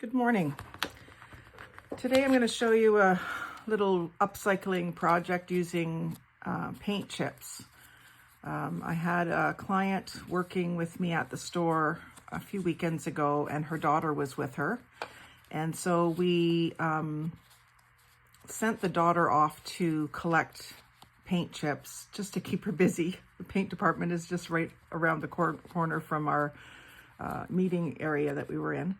Good morning. Today I'm going to show you a little upcycling project using paint chips. I had a client working with me at the store a few weekends ago, and her daughter was with her. And so we sent the daughter off to collect paint chips just to keep her busy. The paint department is just right around the corner from our meeting area that we were in.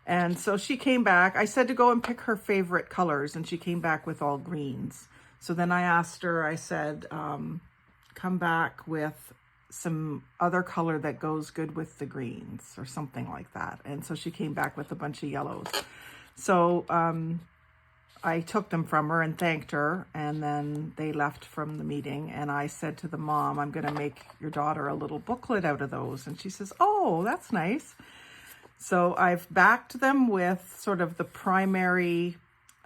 And so she came back. I said to go and pick her favorite colors, and she came back with all greens. So then I asked her, I said, come back with some other color that goes good with the greens or something like that. And so she came back with a bunch of yellows. So I took them from her and thanked her, and then they left from the meeting. And I said to the mom, I'm going to make your daughter a little booklet out of those. And she says, oh, that's nice. So I've backed them with sort of the primary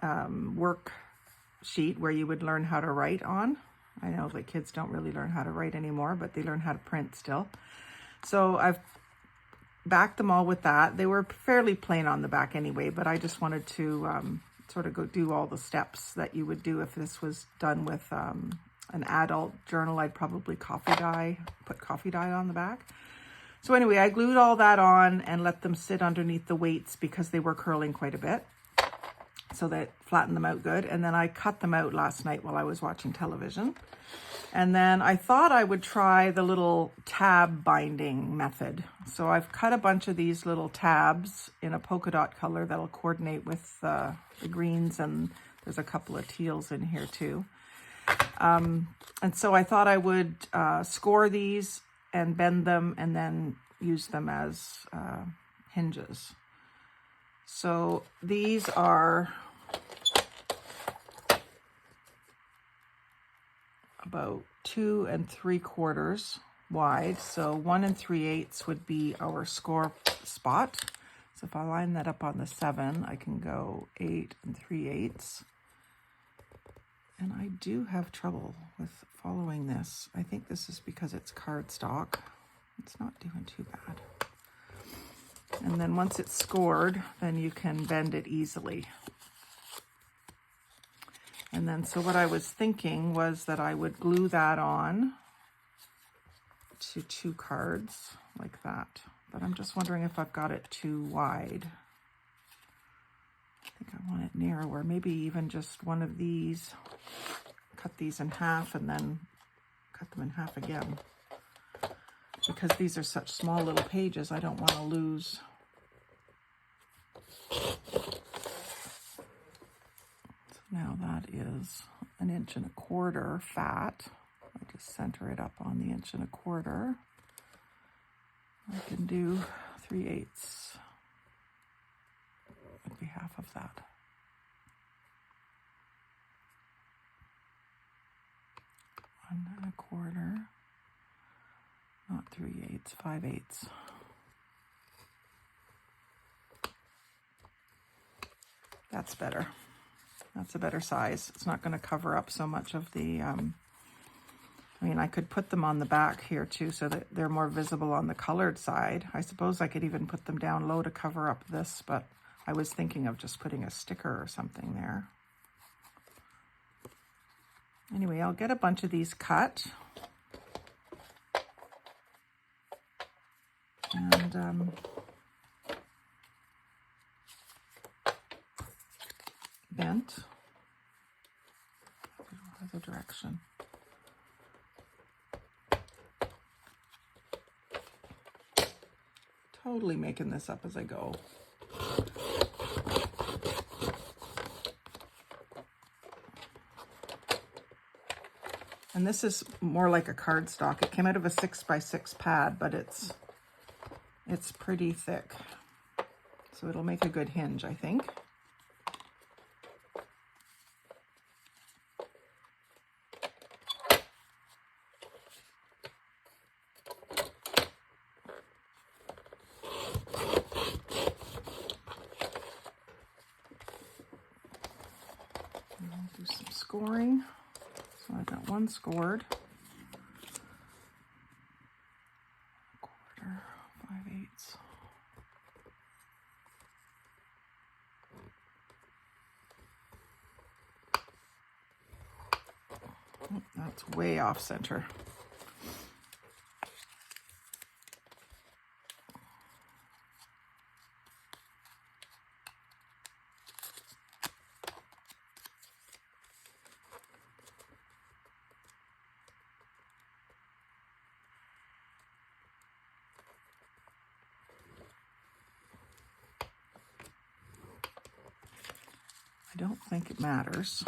worksheet where you would learn how to write on. I know that kids don't really learn how to write anymore, but they learn how to print still. So I've backed them all with that. They were fairly plain on the back anyway, but I just wanted to sort of go do all the steps that you would do if this was done with an adult journal. I'd probably put coffee dye on the back. So anyway, I glued all that on and let them sit underneath the weights because they were curling quite a bit. So that flattened them out good. And then I cut them out last night while I was watching television. And then I thought I would try the little tab binding method. So I've cut a bunch of these little tabs in a polka dot color that'll coordinate with the greens, and there's a couple of teals in here too. And so I thought I would score these and bend them and then use them as hinges. So these are about 2 3/4 wide. So 1 3/8 would be our score spot. So if I line that up on the 7, I can go 8 3/8. And I do have trouble with following this. I think this is because it's cardstock. It's not doing too bad. And then once it's scored, then you can bend it easily. And then so what I was thinking was that I would glue that on to 2 cards like that. But I'm just wondering if I've got it too wide. I think I want it narrower, maybe even just one of these. Cut these in half and then cut them in half again. Because these are such small little pages, I don't want to lose. So now that is 1 1/4 fat. I just center it up on the 1 1/4. I can do 3/8. Would be half of that. 1 1/4, not 3/8, 5/8. That's better. That's a better size. It's not going to cover up so much of the, I mean, I could put them on the back here too so that they're more visible on the colored side. I suppose I could even put them down low to cover up this, but I was thinking of just putting a sticker or something there. Anyway, I'll get a bunch of these cut. And bent. Other direction. Totally making this up as I go. And this is more like a cardstock. It came out of a 6x6 pad, but it's pretty thick. So it'll make a good hinge, I think. And I'll do some scoring. So I got 1 scored. 1/4, 5/8. it's way off center. I don't think it matters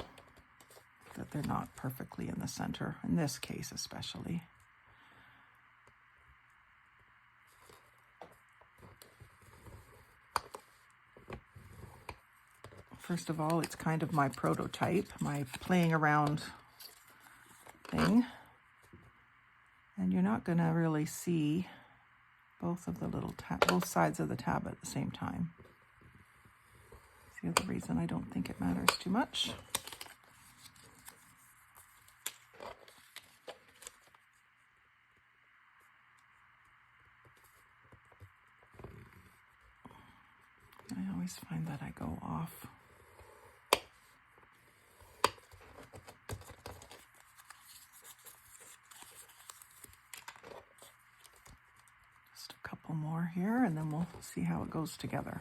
that they're not perfectly in the center, in this case especially. First of all, it's kind of my prototype, my playing around thing. And you're not going to really see both of the little both sides of the tab at the same time. That's the other reason I don't think it matters too much. I always find that I go off. Just a couple more here, and then we'll see how it goes together.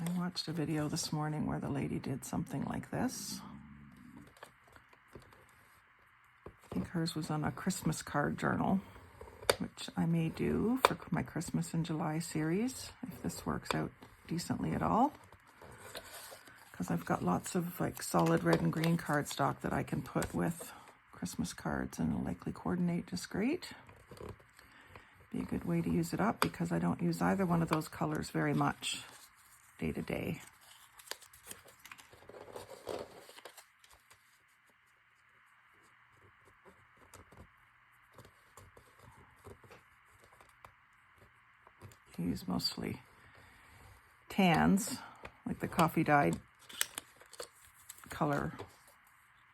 I watched a video this morning where the lady did something like this. I think hers was on a Christmas card journal, which I may do for my Christmas in July series, if this works out decently at all. Because I've got lots of like solid red and green cardstock that I can put with Christmas cards, and it'll likely coordinate just great. Be a good way to use it up because I don't use either one of those colors very much day to day. I use mostly tans, like the coffee dyed color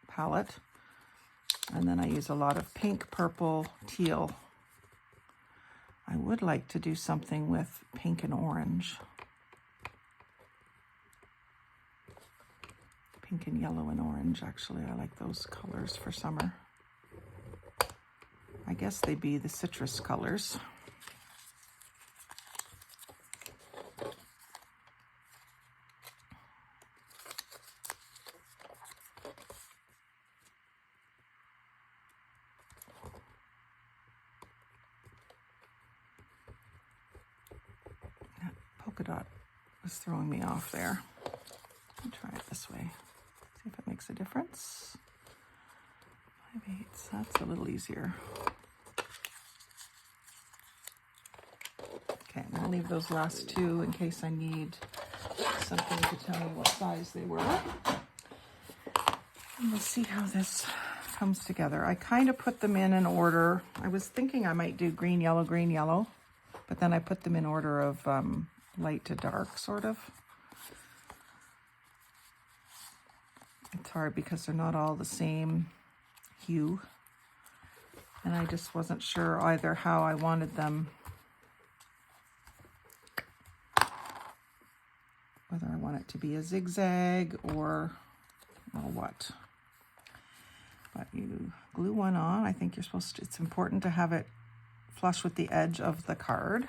palette. And then I use a lot of pink, purple, teal. I would like to do something with pink and orange. Pink and yellow and orange, actually. I like those colors for summer. I guess they'd be the citrus colors. That polka dot was throwing me off there. Let me try it this way. See if it makes a difference. 5/8, that's a little easier. Okay, I'm gonna leave those last two in case I need something to tell me what size they were. And we'll see how this comes together. I kind of put them in an order. I was thinking I might do green, yellow, but then I put them in order of light to dark, sort of. It's hard because they're not all the same hue. And I just wasn't sure either how I wanted them, whether I want it to be a zigzag or what. But you glue one on. I think you're supposed to, it's important to have it flush with the edge of the card.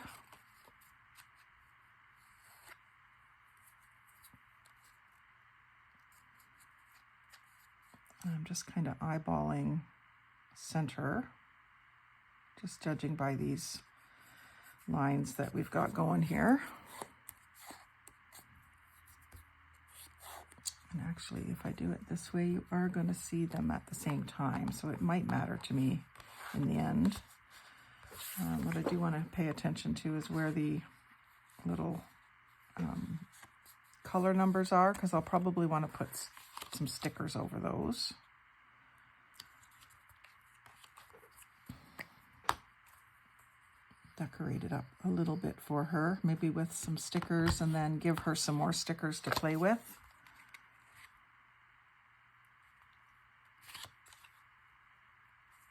I'm just kind of eyeballing center, just judging by these lines that we've got going here. And actually, if I do it this way, you are going to see them at the same time, so it might matter to me in the end. What I do want to pay attention to is where the little color numbers are, because I'll probably want to put some stickers over those. Decorate it up a little bit for her, maybe with some stickers, and then give her some more stickers to play with.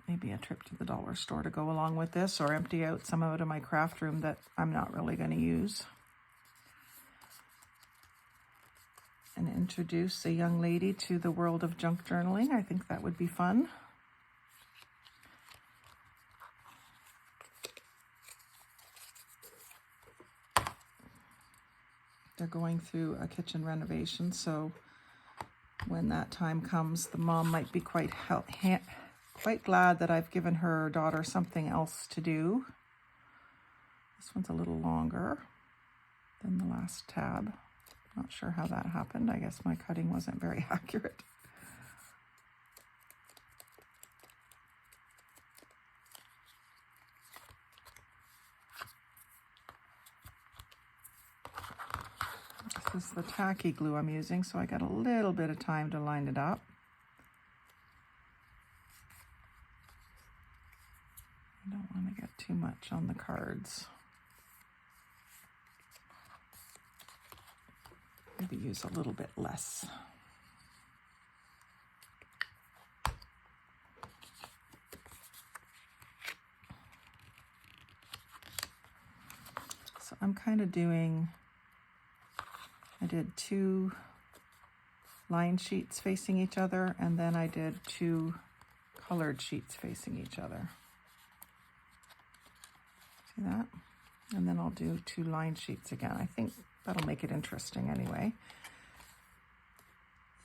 Maybe a trip to the dollar store to go along with this, or empty out some of it in my craft room that I'm not really going to use. and introduce a young lady to the world of junk journaling. I think that would be fun. They're going through a kitchen renovation, so when that time comes, the mom might be quite glad that I've given her daughter something else to do. This one's a little longer than the last tab. Not sure how that happened. I guess my cutting wasn't very accurate. This is the tacky glue I'm using, so I got a little bit of time to line it up. I don't want to get too much on the cards. Maybe use a little bit less. So I'm kind of doing, I did 2 line sheets facing each other, and then I did 2 colored sheets facing each other. See that? And then I'll do 2 line sheets again. I think that'll make it interesting anyway.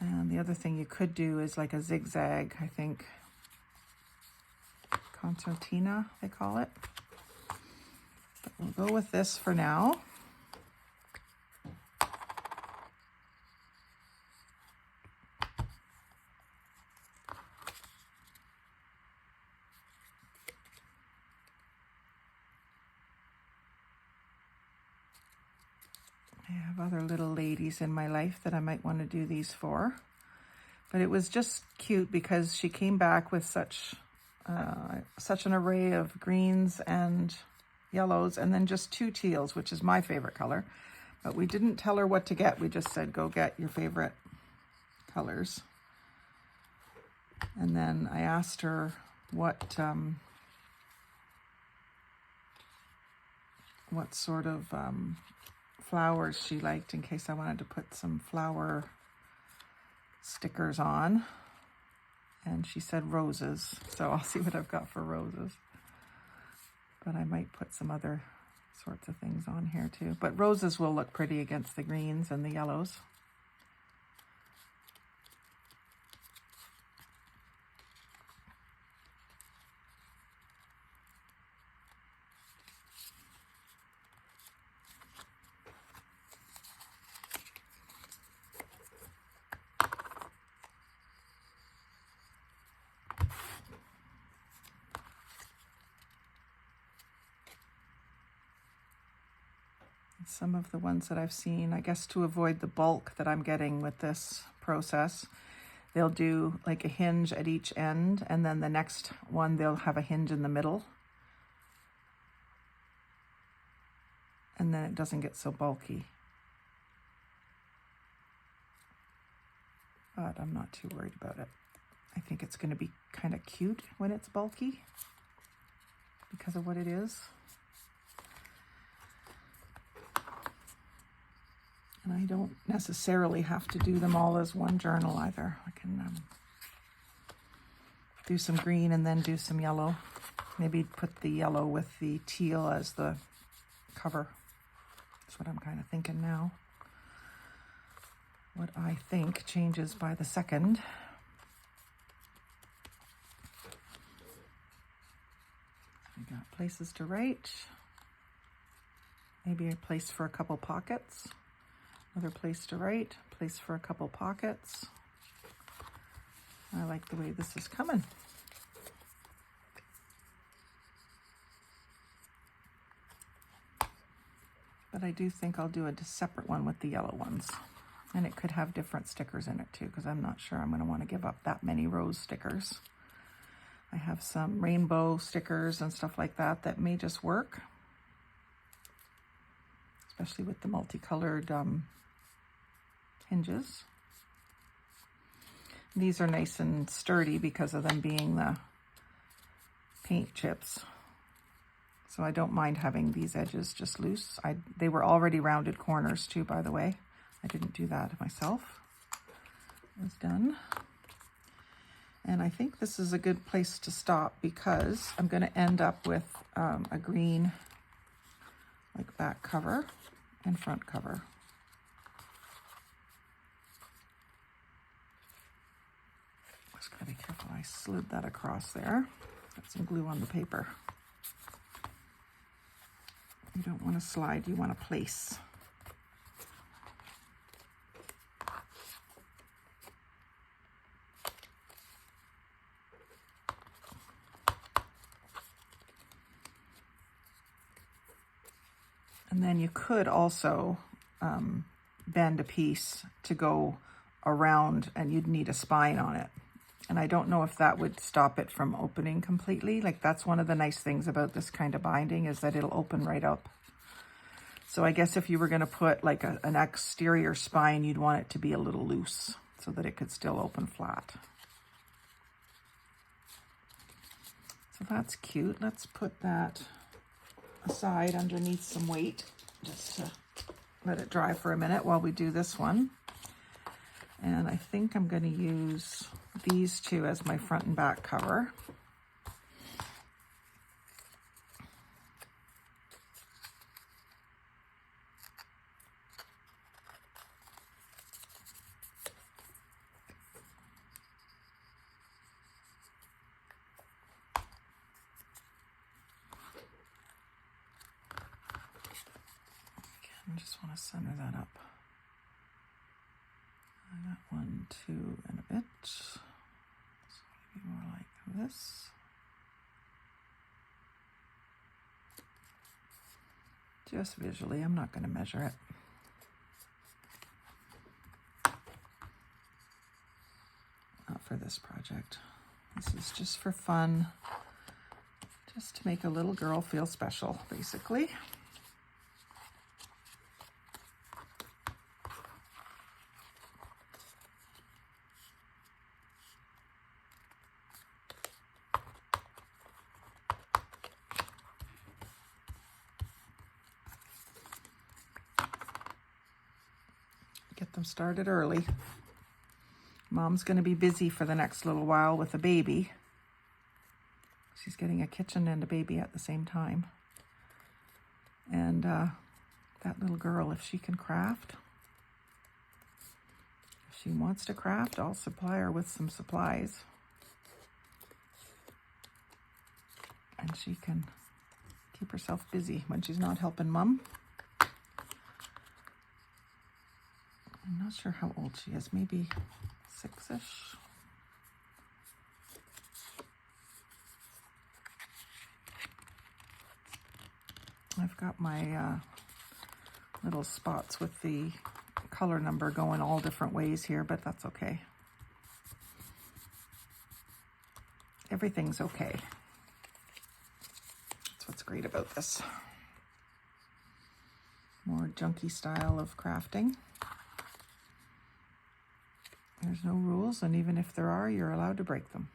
And the other thing you could do is like a zigzag, I think. Concertina, they call it. But we'll go with this for now. I have other little ladies in my life that I might want to do these for. But it was just cute because she came back with such an array of greens and yellows, and then just 2 teals, which is my favorite color. But we didn't tell her what to get. We just said, go get your favorite colors. And then I asked her what sort of flowers she liked, in case I wanted to put some flower stickers on. And she said roses, so I'll see what I've got for roses. But I might put some other sorts of things on here too. But roses will look pretty against the greens and the yellows. Some of the ones that I've seen, I guess to avoid the bulk that I'm getting with this process, they'll do like a hinge at each end, and then the next one they'll have a hinge in the middle. And then it doesn't get so bulky. But I'm not too worried about it. I think it's going to be kind of cute when it's bulky because of what it is. And I don't necessarily have to do them all as one journal either. I can do some green and then do some yellow. Maybe put the yellow with the teal as the cover. That's what I'm kind of thinking now. What I think changes by the second. We got places to write. Maybe a place for a couple pockets. Another place to write, place for a couple pockets. I like the way this is coming. But I do think I'll do a separate one with the yellow ones. And it could have different stickers in it too, because I'm not sure I'm going to want to give up that many rose stickers. I have some rainbow stickers and stuff like that that may just work. Especially with the multicolored hinges. These are nice and sturdy because of them being the paint chips. So I don't mind having these edges just loose. They were already rounded corners too, by the way. I didn't do that myself. is done. And I think this is a good place to stop because I'm going to end up with a green like back cover and front cover. Just gotta be careful. I slid that across there. Got some glue on the paper. You don't want to slide, you want to place. And then you could also bend a piece to go around, and you'd need a spine on it. And I don't know if that would stop it from opening completely. Like, that's one of the nice things about this kind of binding, is that it'll open right up. So I guess if you were going to put like an exterior spine, you'd want it to be a little loose so that it could still open flat. So that's cute. Let's put that aside underneath some weight just to let it dry for a minute while we do this one. And I think I'm going to use these two as my front and back cover. I just want to center that up. I got 1, 2, and a bit. So maybe more like this. Just visually, I'm not going to measure it. Not for this project. This is just for fun, just to make a little girl feel special, basically. Get them started early. Mom's going to be busy for the next little while with a baby. She's getting a kitchen and a baby at the same time. And that little girl, if she can craft, if she wants to craft, I'll supply her with some supplies. And she can keep herself busy when she's not helping Mom. I'm not sure how old she is, maybe 6-ish. I've got my little spots with the color number going all different ways here, but that's okay. Everything's okay. That's what's great about this. More junky style of crafting. There's no rules, and even if there are, you're allowed to break them.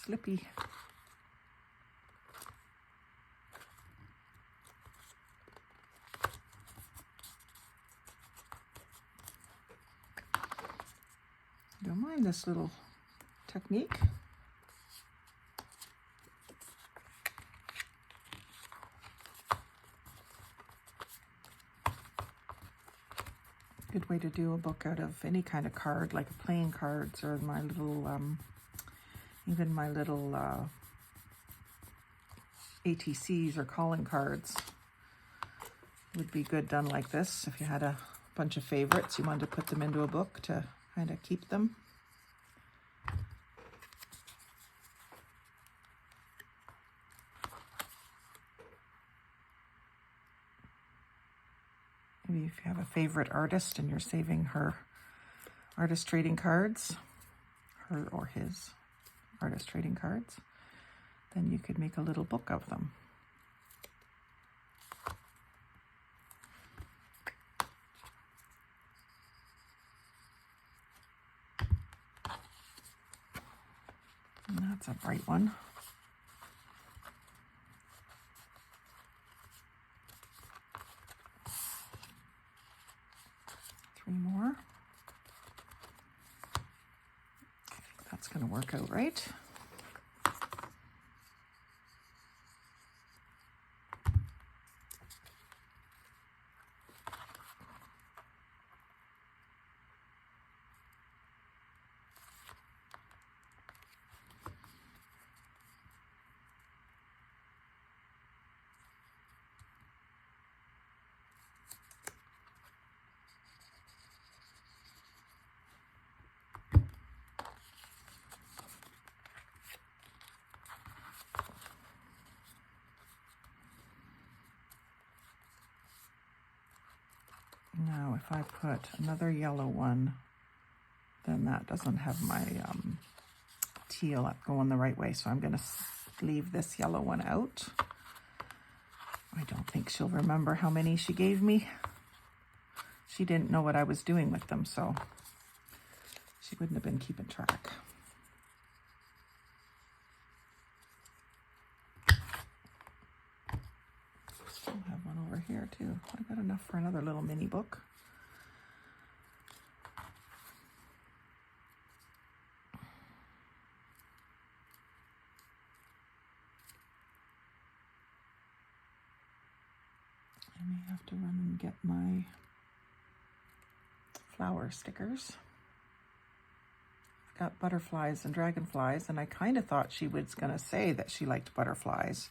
Slippy. Don't mind this little technique. Good way to do a book out of any kind of card, like playing cards, or my little even my little ATCs or calling cards would be good done like this. If you had a bunch of favorites, you wanted to put them into a book to kind of keep them. Maybe if you have a favorite artist and you're saving her artist trading cards, her or his artist trading cards, then you could make a little book of them. And that's a bright one. Three more. I think that's going to work out right. Now, if I put another yellow one, then that doesn't have my teal going the right way. So I'm going to leave this yellow one out. I don't think she'll remember how many she gave me. She didn't know what I was doing with them, so she wouldn't have been keeping track. Still have one over here too. I got enough for another little mini book. I may have to run and get my flower stickers. I've got butterflies and dragonflies, and I kind of thought she was going to say that she liked butterflies.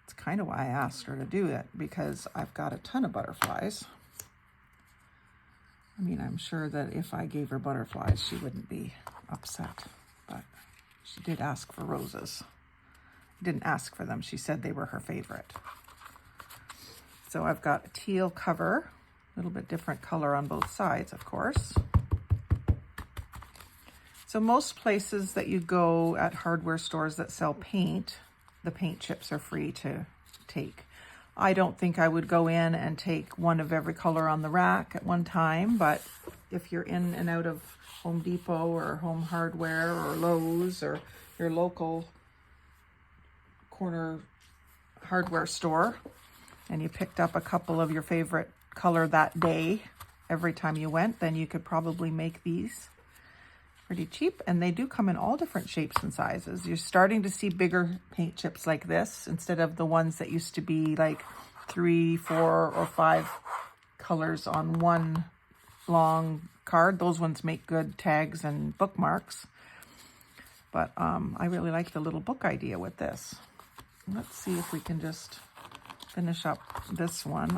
It's kind of why I asked her to do it, because I've got a ton of butterflies. I mean, I'm sure that if I gave her butterflies, she wouldn't be upset, but she did ask for roses. Didn't ask for them. She said they were her favorite. So I've got a teal cover, a little bit different color on both sides, of course. So most places that you go at hardware stores that sell paint, the paint chips are free to take. I don't think I would go in and take one of every color on the rack at one time, but if you're in and out of Home Depot or Home Hardware or Lowe's or your local corner hardware store, and you picked up a couple of your favorite color that day every time you went, then you could probably make these pretty cheap. And they do come in all different shapes and sizes. You're starting to see bigger paint chips like this instead of the ones that used to be like 3, 4, or 5 colors on one long card. Those ones make good tags and bookmarks. But I really like the little book idea with this. Let's see if we can just finish up this one.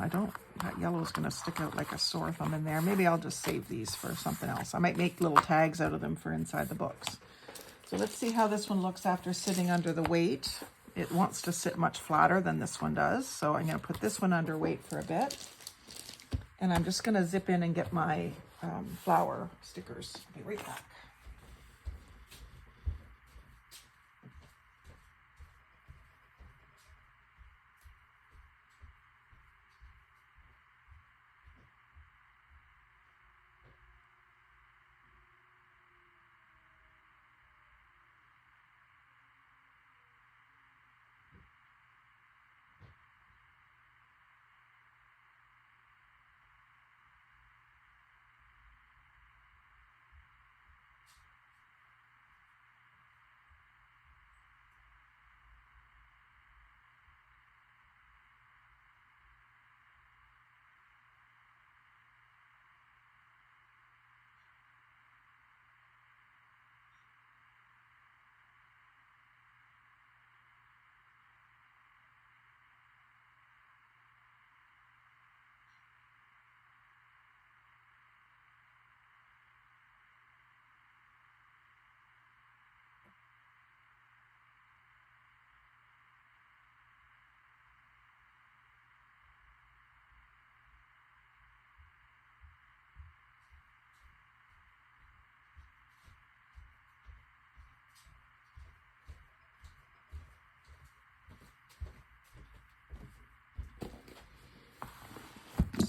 That yellow is going to stick out like a sore thumb in there. Maybe I'll just save these for something else. I might make little tags out of them for inside the books. So let's see how this one looks after sitting under the weight. It wants to sit much flatter than this one does. So I'm going to put this one under weight for a bit. And I'm just going to zip in and get my flower stickers. I'll be right back.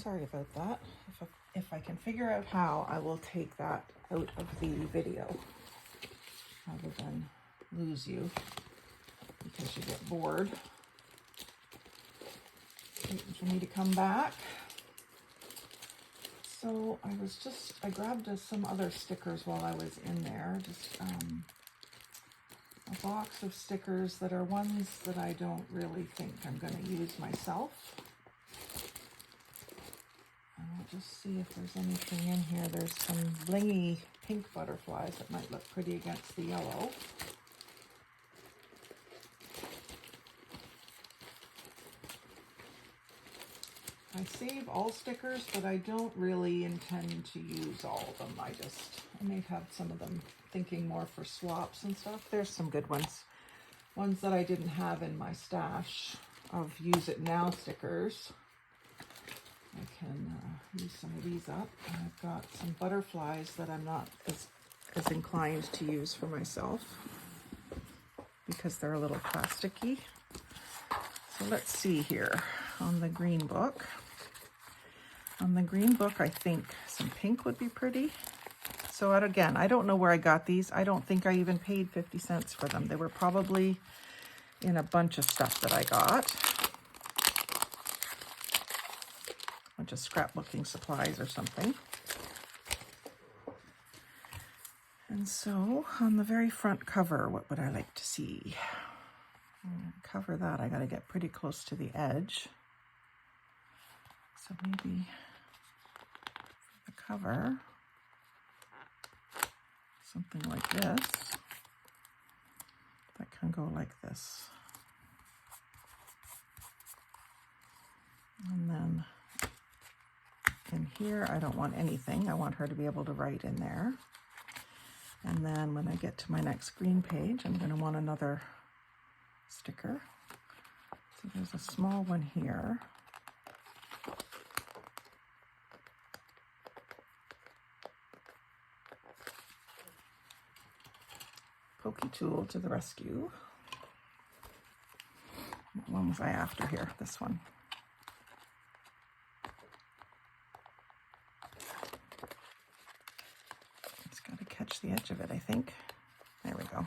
Sorry about that. If I can figure out how, I will take that out of the video rather than lose you because you get bored waiting for me to come back. So I grabbed some other stickers while I was in there, just a box of stickers that are ones that I don't really think I'm going to use myself. And I'll just see if there's anything in here. There's some blingy pink butterflies that might look pretty against the yellow. I save all stickers, but I don't really intend to use all of them. I may have some of them thinking more for swaps and stuff. There's some good ones. Ones that I didn't have in my stash of use it now stickers. I can use some of these up. And I've got some butterflies that I'm not as inclined to use for myself because they're a little plasticky. So let's see here on the green book. On the green book, I think some pink would be pretty. So again, I don't know where I got these. I don't think I even paid 50 cents for them. They were probably in a bunch of stuff that I got. A bunch of scrapbooking supplies or something. And so on the very front cover, what would I like to see? Cover that, I got to get pretty close to the edge. So maybe for the cover, something like this, that can go like this. And then in here, I don't want anything. I want her to be able to write in there. And then when I get to my next green page, I'm going to want another sticker. So there's a small one here. Pokey tool to the rescue. What one was I after here? This one. It's got to catch the edge of it, I think. There we go.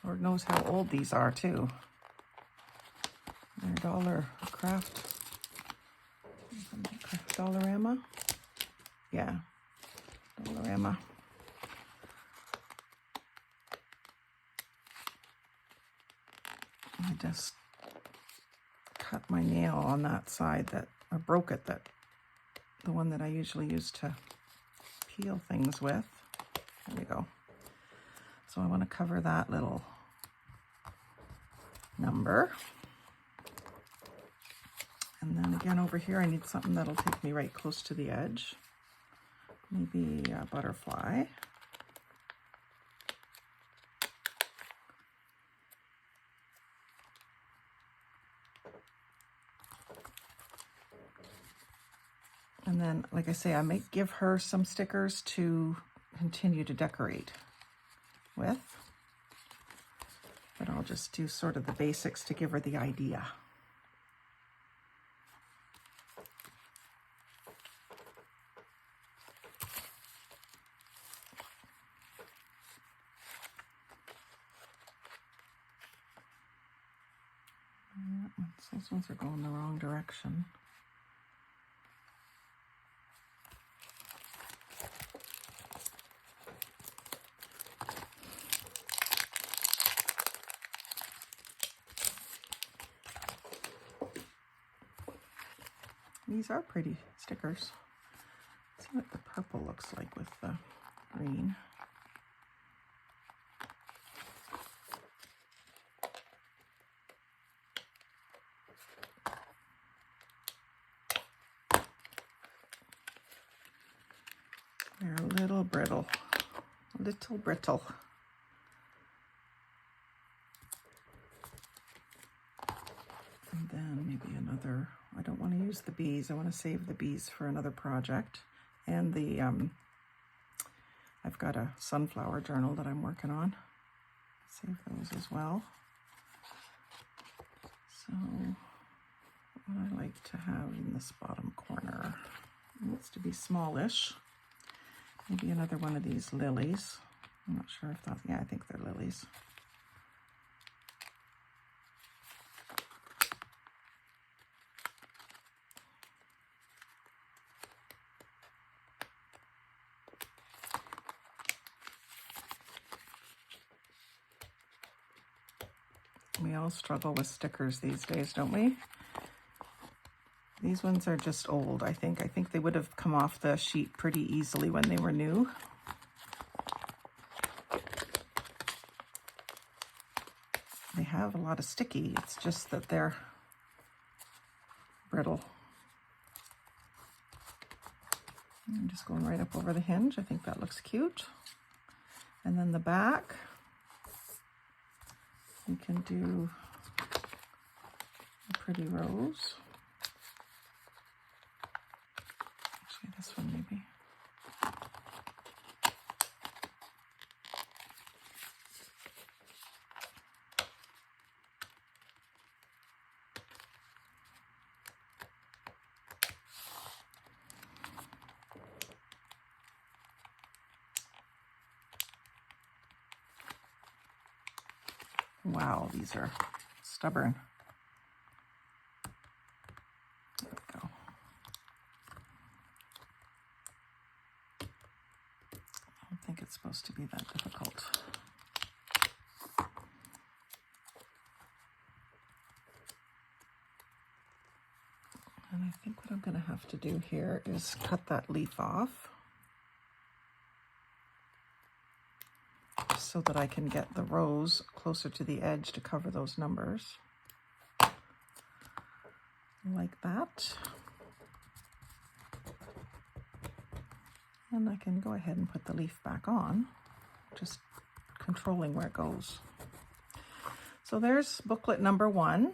Lord knows how old these are too. They're dollar craft. Dollarama. Yeah, Dollarama. I just cut my nail on that side that, or broke it, that the one that I usually use to peel things with. There we go. So I want to cover that little number. And then again over here, I need something that'll take me right close to the edge. Maybe a butterfly. And then, like I say, I might give her some stickers to continue to decorate with. But I'll just do sort of the basics to give her the idea. Those ones are going the wrong direction. These are pretty stickers. Let's see what the purple looks like with the green. They're a little brittle, And then maybe another, I don't want to use the bees. I want to save the bees for another project. And the, I've got a sunflower journal that I'm working on. Save those as well. So what I like to have in this bottom corner, it needs to be smallish. Maybe another one of these lilies. I'm not sure if that, yeah, I think they're lilies. We all struggle with stickers these days, don't we? These ones are just old, I think. I think they would have come off the sheet pretty easily when they were new. They have a lot of sticky. It's just that they're brittle. I'm just going right up over the hinge. I think that looks cute. And then the back, we can do a pretty rose. Actually, this one maybe. Wow, these are stubborn. There we go. I don't think it's supposed to be that difficult. And I think what I'm going to have to do here is cut that leaf off, so that I can get the rose closer to the edge to cover those numbers. Like that. And I can go ahead and put the leaf back on, just controlling where it goes. So there's booklet number 1.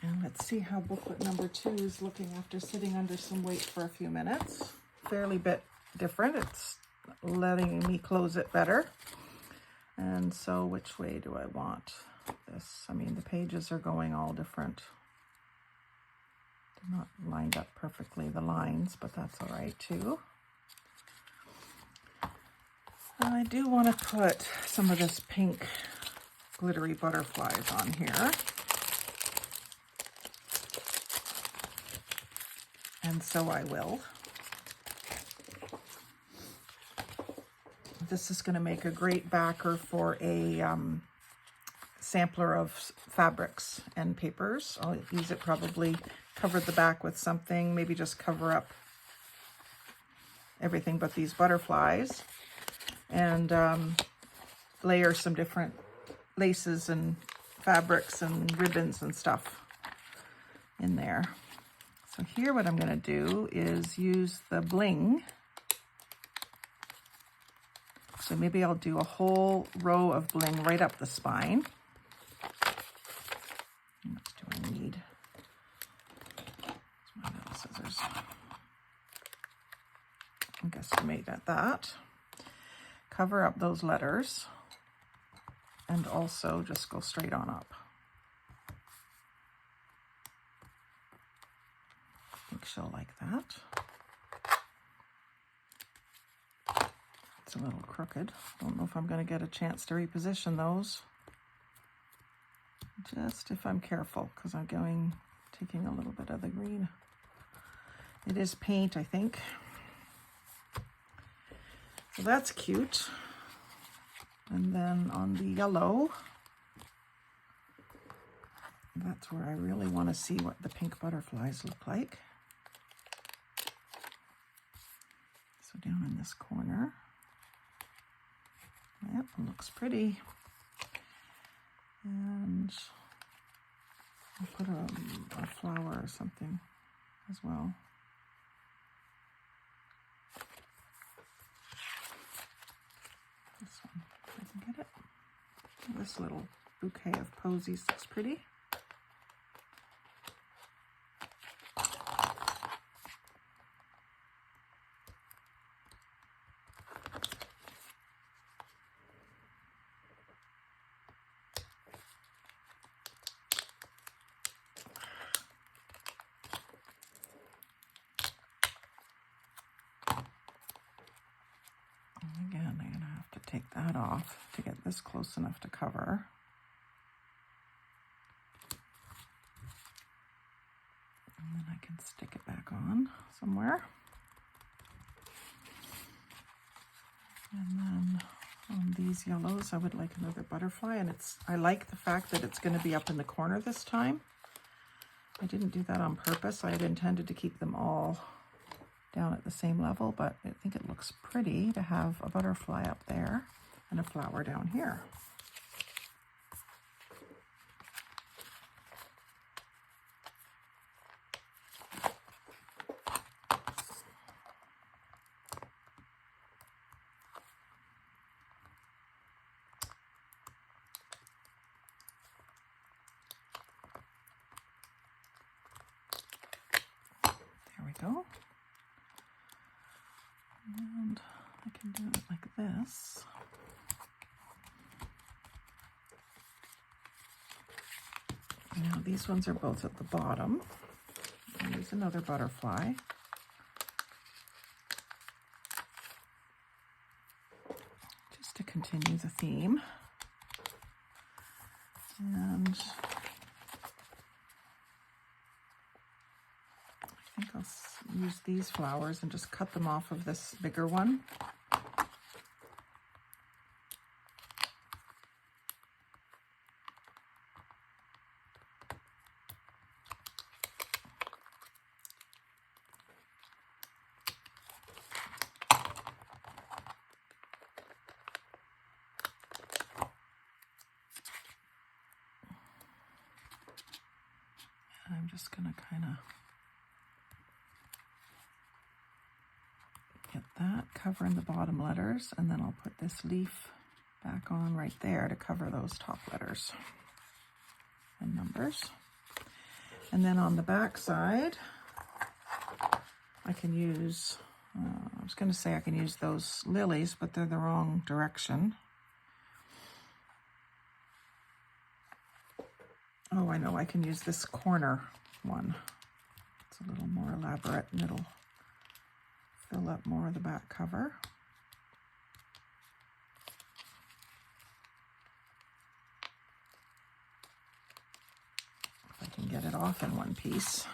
And let's see how booklet number 2 is looking after sitting under some weight for a few minutes. Fairly bit different. It's letting me close it better. And so which way do I want this? I mean, the pages are going all different. They're not lined up perfectly, the lines, but that's all right too. I do want to put some of this pink glittery butterflies on here. And so I will. This is going to make a great backer for a sampler of fabrics and papers. I'll use it, probably cover the back with something, maybe just cover up everything but these butterflies, and layer some different laces and fabrics and ribbons and stuff in there. So here what I'm going to do is use the bling. So maybe I'll do a whole row of bling right up the spine. How much do I need? Where's my little scissors? I'll guesstimate at that. Cover up those letters and also just go straight on up. I think she'll like that. It's a little crooked. Don't know if I'm going to get a chance to reposition those. Just if I'm careful, because I'm taking a little bit of the green. It is paint, I think. So that's cute. And then on the yellow, that's where I really want to see what the pink butterflies look like. So down in this corner. Yep, it looks pretty. And I'll put a flower or something as well. This one, if I can get it. This little bouquet of posies looks pretty. enough to get this close enough to cover. And then I can stick it back on somewhere. And then on these yellows, I would like another butterfly, and I like the fact that it's going to be up in the corner this time. I didn't do that on purpose. I had intended to keep them all down at the same level, but I think it looks pretty to have a butterfly up there and a flower down here. There we go. And I can do it like this. Now these ones are both at the bottom. I'll use another butterfly. Just to continue the theme. And I think I'll use these flowers and just cut them off of this bigger one. I'm just going to kind of get that covering the bottom letters, and then I'll put this leaf back on right there to cover those top letters and numbers. And then on the back side, I can use, I was going to say I can use those lilies, but they're the wrong direction. Oh, I know, I can use this corner one. It's a little more elaborate and it'll fill up more of the back cover. If I can get it off in one piece.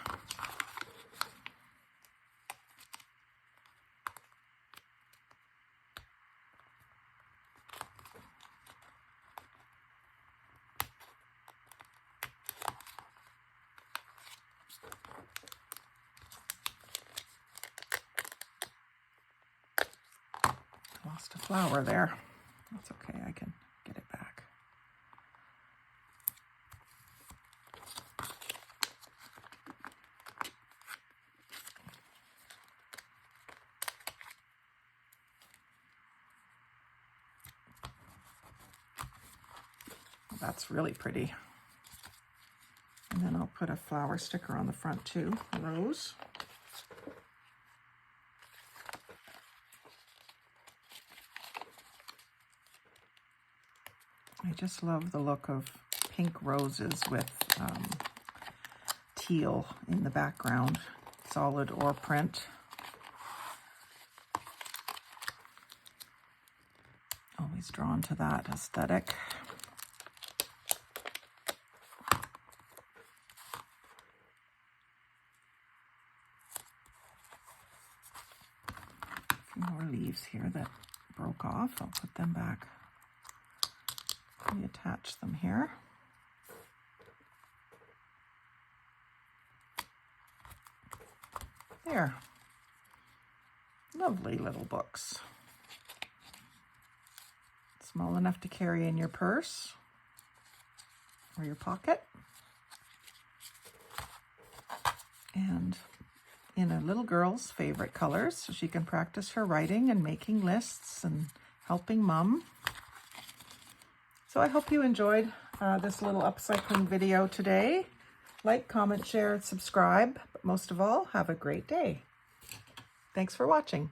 Lost a flower there. That's okay, I can get it back. That's really pretty. And then I'll put a flower sticker on the front too, a rose. I just love the look of pink roses with teal in the background, solid or print. Always drawn to that aesthetic. A few more leaves here that broke off. I'll put them back. Reattach them here. There. Lovely little books. Small enough to carry in your purse or your pocket. And in a little girl's favorite colors, so she can practice her writing and making lists and helping mom. So I hope you enjoyed this little upcycling video today. Like, comment, share, and subscribe. But most of all, have a great day. Thanks for watching.